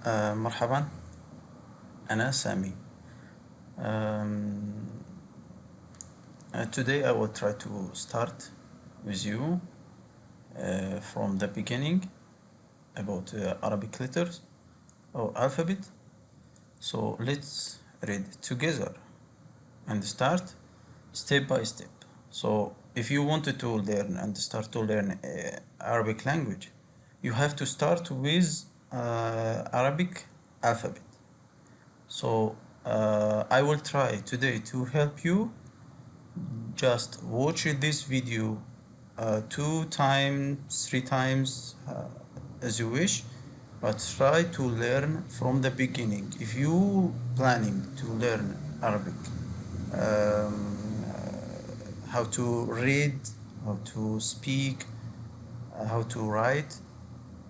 مرحبا، أنا سامي. Um, Today I will try to start with you from the beginning about Arabic letters or alphabet. So let's read together and start step by step. So if you wanted to learn and start to learn Arabic language, you have to start with Arabic alphabet. So I will try today to help you. Just watch this video 2 times, 3 times as you wish, but try to learn from the beginning. If you planning to learn Arabic, how to read, how to speak, how to write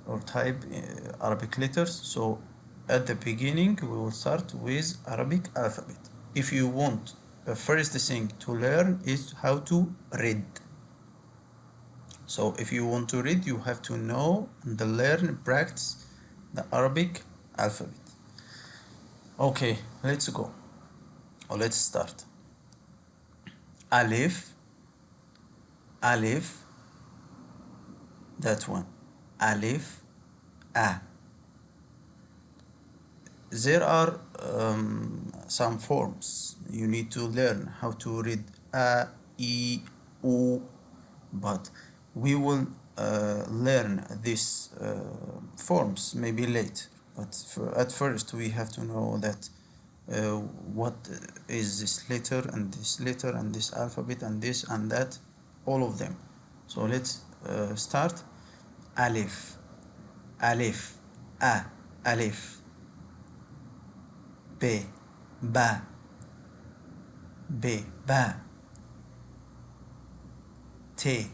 or type Arabic letters. So at the beginning we will start with Arabic alphabet. If you want, the first thing to learn is how to read. So if you want to read, you have to know and learn, practice the Arabic alphabet. Okay, let's go. Or let's start. Alif, Alif, that one. Alif, A. There are some forms you need to learn how to read A, E, U, but we will learn these forms maybe later. But at first we have to know that what is this letter and this letter and this alphabet and this and that, all of them. So let's start. Alif, Alif, A, Alif. B, ba, B, ba. T,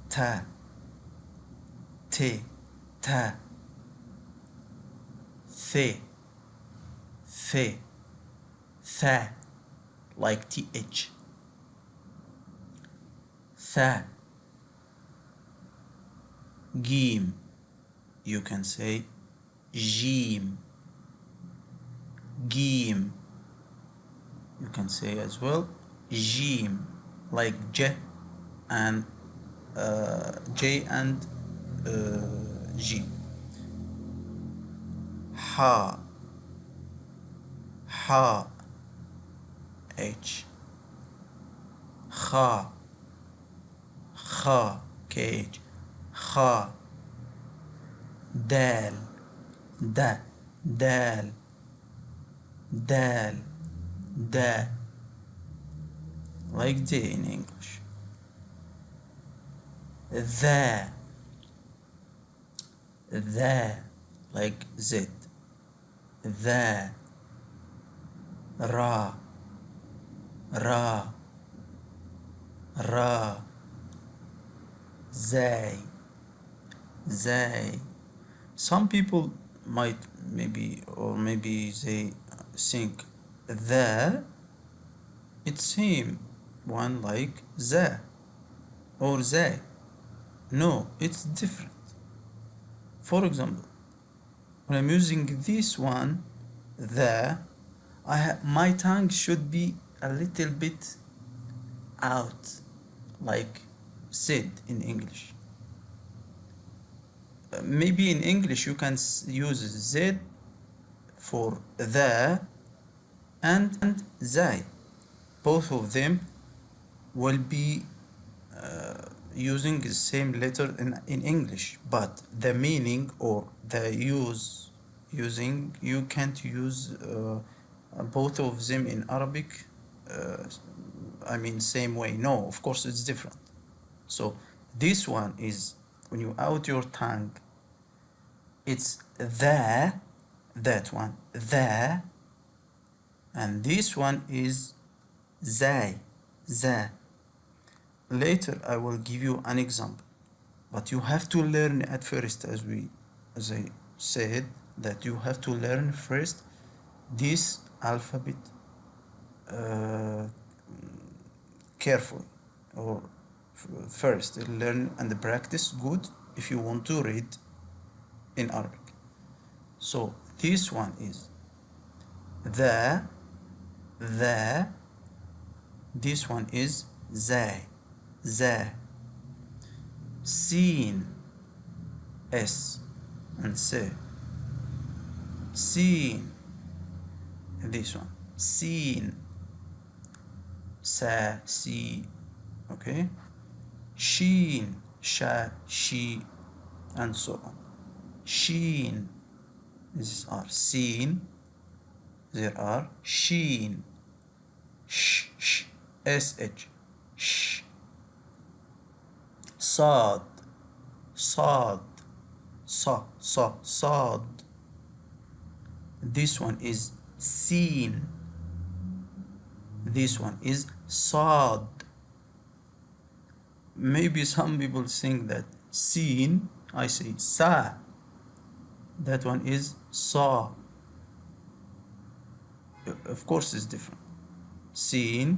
ta, T, ta. Th, th, tha, like th. Tha. Gim, you can say jim. Gim, you can say as well jim, like j and j and g. Ha, ha, h. Kha, kha, kh. Kha. Dal, da, dal, dal, da, like D in English. The, like Z. The, ra, ra, ra. Zay, zay. Some people might maybe they think the it's same one like the or they. No, it's different. For example, when I'm using this one, my tongue should be a little bit out, like said in English. Maybe in English you can use Z for the and they. Both of them will be using the same letter in English, but the meaning or the using you can't use both of them in Arabic. Same way. No, of course it's different. So this one is when you out your tongue, it's that one, and this one is they. Later I will give you an example, but you have to learn at first, as I said, that you have to learn first this alphabet carefully, or first learn and practice good if you want to read in Arabic. So This one is the. This one is the. Seen, S and S. Seen. This one, seen, sa, si. Okay. Sheen, sha, she, and so on. Sheen. These are seen. There are sheen. Sh, sh, sh, sh. Sad, sad, sad. This one is seen. This one is sad. Maybe some people think that seen, I say sa. That one is saw. Of course it's different. Seen,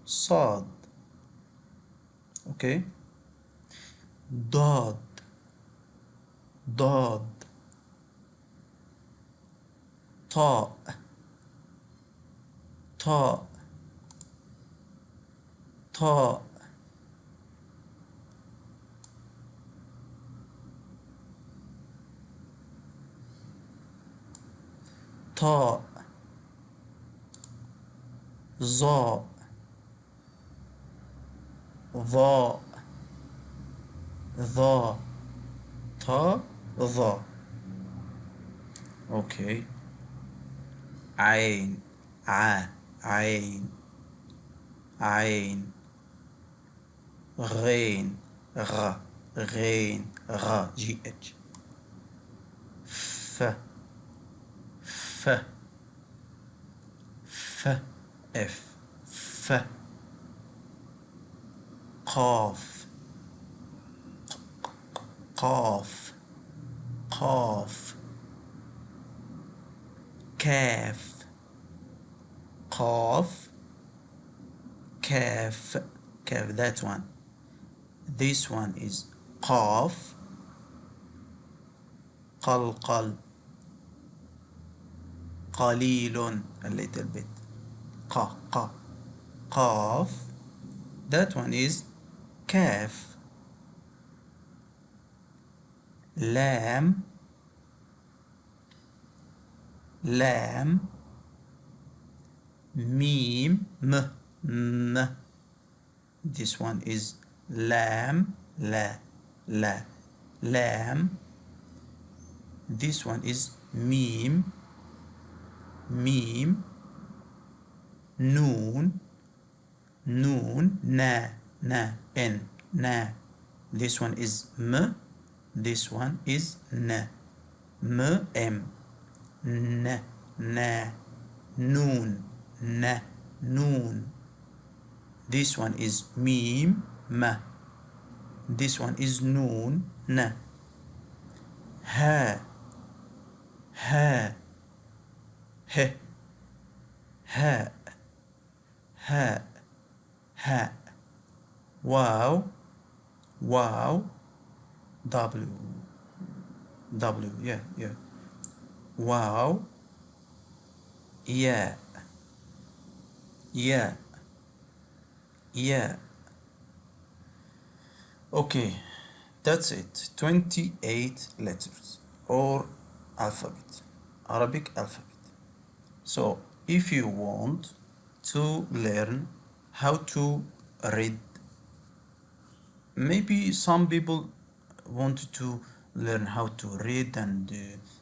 sad. Okay. Dad, dad. Ta, ta, ta. Ta, za, ظا, ظا, ta, ظا. Okay. عين, عين, عين. غين, غين, GH. ف, F. قاف, قاف, قاف. كاف, قاف, كاف, that one. This one is قاف, قلقل, قليل, a little bit. قاف. That one is كاف. لام, ميم, م. This one is lam, lam. This one is mim, noon, na, n, na. This one is m. This one is n, m, na, noon, noon. This one is mim, ma. This one is noon, na. Ha, he, ha. Wow, W, yeah. Wow, yeah. Okay, that's it. 28 letters or alphabet, Arabic alphabet. So if you want to learn how to read, maybe some people want to learn how to read and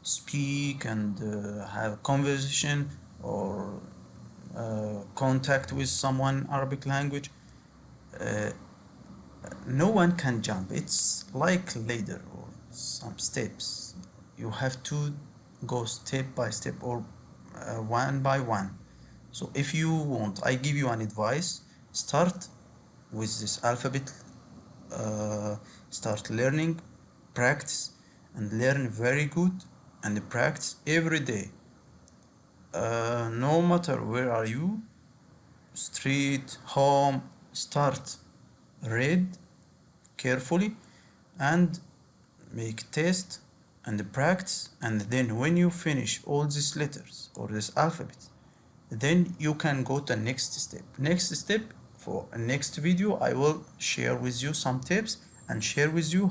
speak and have conversation or contact with someone Arabic language. No one can jump. It's like ladder or some steps. You have to go step by step or one by one. So if you want, I give you an advice. Start with this alphabet. Start learning, practice, and learn very good, and practice every day. No matter where are you, street, home, start. Read carefully and make test and practice, and then when you finish all these letters or this alphabet, then you can go to next step. Next step, for a next video I will share with you some tips and share with you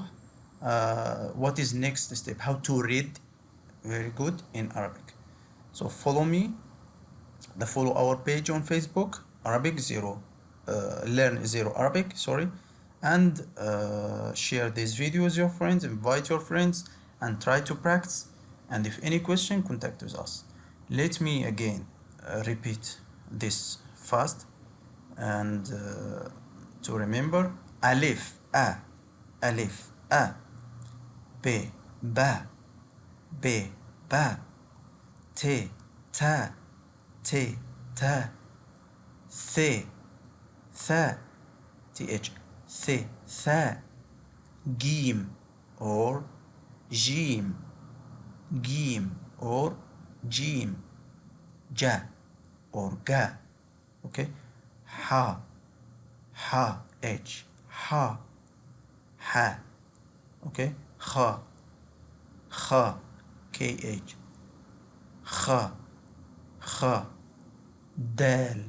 what is next step, how to read very good in Arabic. So follow me, follow our page on Facebook, Arabic Zero, Learn Zero Arabic, sorry, and share this video with your friends, invite your friends, and try to practice. And if any question, contact with us. Let me again repeat this fast and to remember: alif a, alif a, b ba, b ba, t ta, t ta, th tha, th, th tha, gim or jim, gim or jim, ja or ga, okay, ha, ha, h, ha, ha, okay, kha, kha, kh, kha, kha, dal,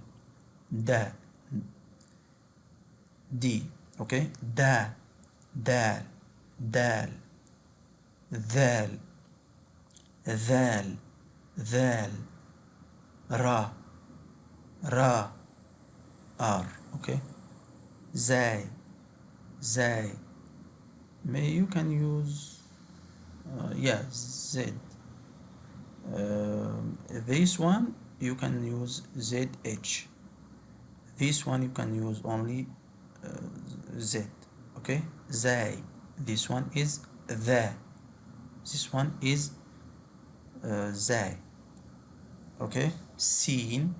da, d, okay, da, dal, dal, ذال, ذال, ذال, را, را, r, okay, zay, zay, may you can use yeah, z, this one you can use zh, this one you can use only z, okay, zay, this one is the, this one is zay, okay, sin,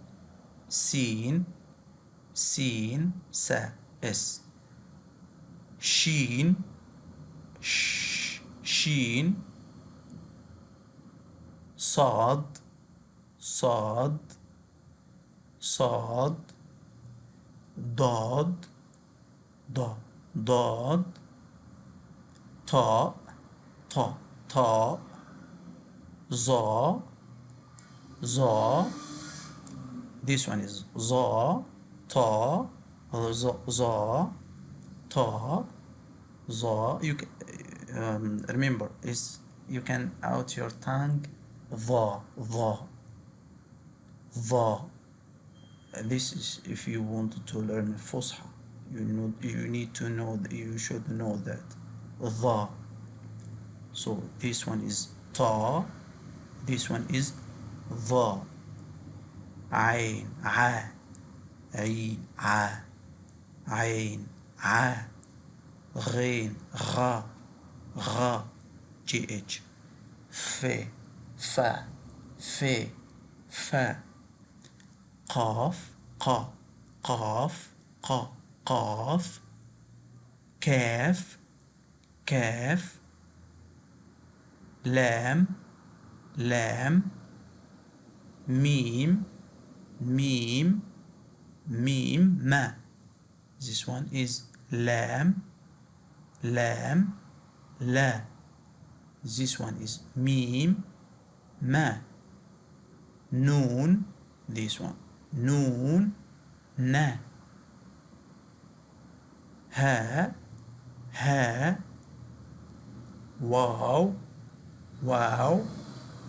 sin, sin, sa, s, sheen, sheen, صاد, صاد, صاد, ضاد, ضاد, ضاد, طاء, طاء, طاء, ظا, ظا, this one is ظا, طا, ظا, طا, ظا. You can remember is you can out your tongue ظا, ظا, ظا. This is if you want to learn Fusha. You need to know, you should know that ظا. So this one is ta, this one is ظا, عين, ع, عين, ع, عين, ع, غين, غا, غا, gh, ف, فا, ف, فا, قاف, قا, قاف, قا, قاف, كاف, كاف, لام, لام, ميم, ميم, ميم, ما. This one is lam, lam, la. This one is mim, ma. Noon, this one, noon, na. Ha, ha. Wow, wow,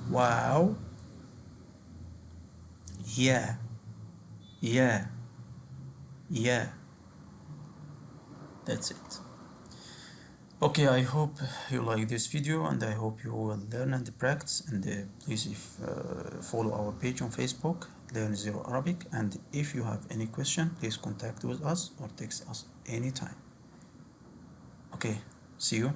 wow. Yeah, yeah, yeah. That's it. Okay, I hope you like this video, and I hope you will learn and practice. And please, if follow our page on Facebook, Learn Zero Arabic. And if you have any question, please contact with us or text us anytime. Okay, see you.